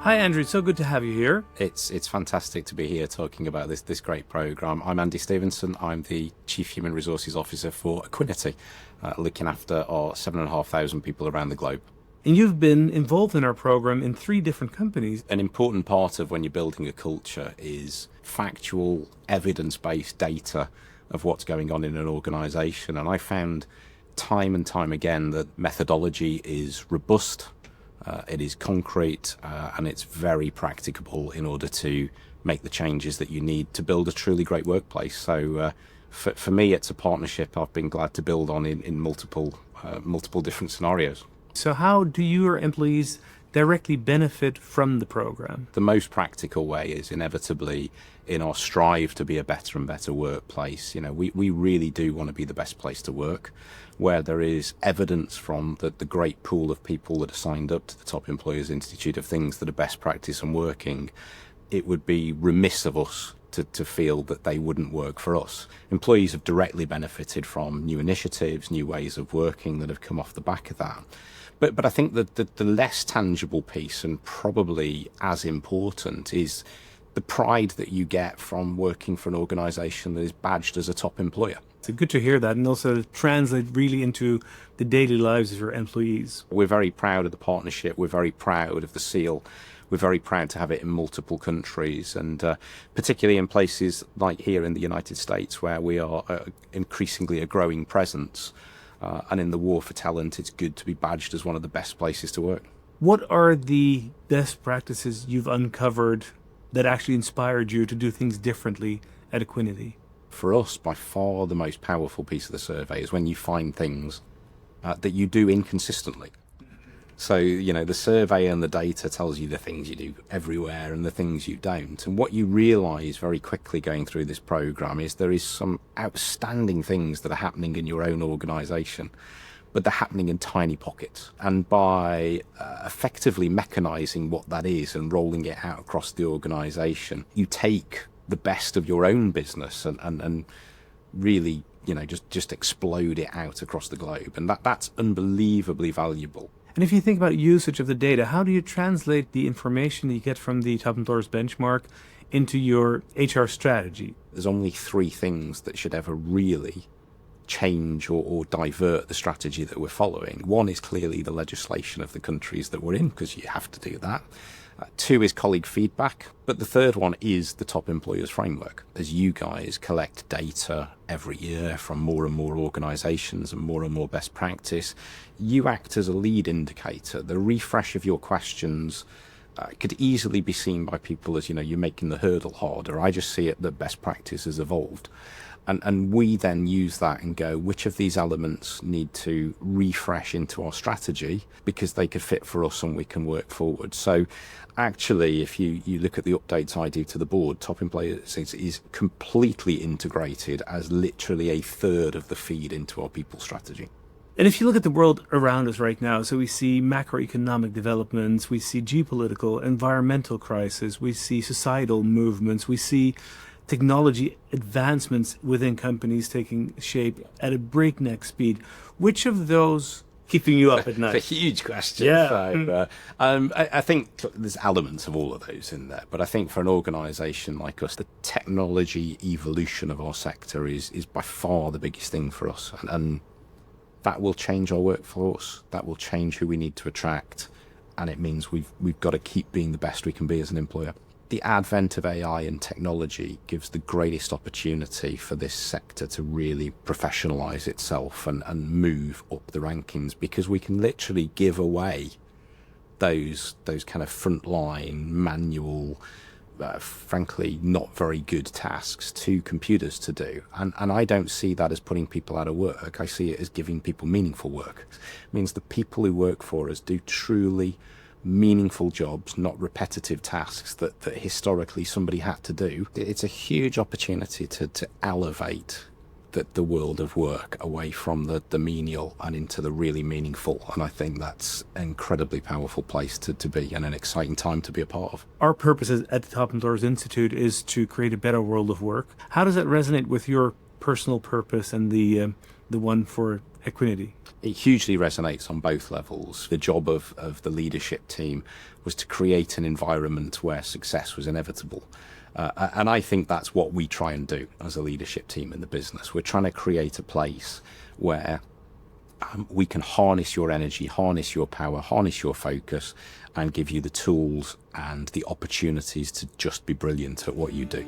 Hi, Andrew. So good to have you here. It's fantastic to be here talking about this great program. I'm Andy Stephenson. I'm the Chief Human Resources Officer for Equiniti, looking after our 7,500 people around the globe. And you've been involved in our program in 3 different companies. An important part of when you're building a culture is factual, evidence-based data of what's going on in an organization. And I found time and time again that methodology is robust, it is concrete, and it's very practicable in order to make the changes that you need to build a truly great workplace. So for me, it's a partnership I've been glad to build on in multiple different scenarios. So how do your employees directly benefit from the program? The most practical way is inevitably in our strive to be a better and better workplace. You know, we really do want to be the best place to work, where there is evidence from the great pool of people that are signed up to the Top Employers Institute of things that are best practice and working. It would be remiss of us to feel that they wouldn't work for us. Employees have directly benefited from new initiatives, new ways of working that have come off the back of that. But I think that the less tangible piece, and probably as important, is the pride that you get from working for an organisation that is badged as a top employer. It's good to hear that, and also translate really into the daily lives of your employees. We're very proud of the partnership. We're very proud of the seal. We're very proud to have it in multiple countries, and particularly in places like here in the United States, where we are increasingly a growing presence. And in the war for talent, it's good to be badged as one of the best places to work. What are the best practices you've uncovered that actually inspired you to do things differently at Equiniti? For us, by far the most powerful piece of the survey is when you find things that you do inconsistently. So, you know, the survey and the data tells you the things you do everywhere and the things you don't. And what you realise very quickly going through this programme is there is some outstanding things that are happening in your own organisation, but they're happening in tiny pockets. And by effectively mechanising what that is and rolling it out across the organisation, you take the best of your own business and really, you know, just explode it out across the globe. And that's unbelievably valuable. And if you think about usage of the data, how do you translate the information that you get from the Top Employers benchmark into your HR strategy? There's only 3 things that should ever really change or divert the strategy that we're following. 1 is clearly the legislation of the countries that we're in, because you have to do that. 2 is colleague feedback, but the 3rd one is the Top Employers framework. As you guys collect data every year from more and more organisations and more best practice, you act as a lead indicator. The refresh of your questions could easily be seen by people as, you know, you're making the hurdle harder. I just see it that best practice has evolved. And we then use that and go, which of these elements need to refresh into our strategy because they could fit for us and we can work forward. So actually, if you look at the updates I do to the board, Top Employers is completely integrated as literally a 1/3 of the feed into our people strategy. And if you look at the world around us right now, so we see macroeconomic developments, we see geopolitical, environmental crisis, we see societal movements, we see technology advancements within companies taking shape at a breakneck speed. Which of those keeping you up at night? It's a huge question. Yeah. So, I think there's elements of all of those in there, but I think for an organisation like us, the technology evolution of our sector is by far the biggest thing for us, and that will change our workforce. That will change who we need to attract, and it means we've got to keep being the best we can be as an employer. The advent of AI and technology gives the greatest opportunity for this sector to really professionalise itself and move up the rankings, because we can literally give away those kind of frontline, manual, frankly, not very good tasks to computers to do. And I don't see that as putting people out of work. I see it as giving people meaningful work. It means the people who work for us do truly meaningful jobs, not repetitive tasks that historically somebody had to do. It's a huge opportunity to elevate the world of work away from the menial and into the really meaningful. And I think that's an incredibly powerful place to be, and an exciting time to be a part of. Our purpose at the Top Employers Institute is to create a better world of work. How does that resonate with your personal purpose and the one for Equiniti? It hugely resonates on both levels. The job of the leadership team was to create an environment where success was inevitable. And I think that's what we try and do as a leadership team in the business. We're trying to create a place where we can harness your energy, harness your power, harness your focus, and give you the tools and the opportunities to just be brilliant at what you do.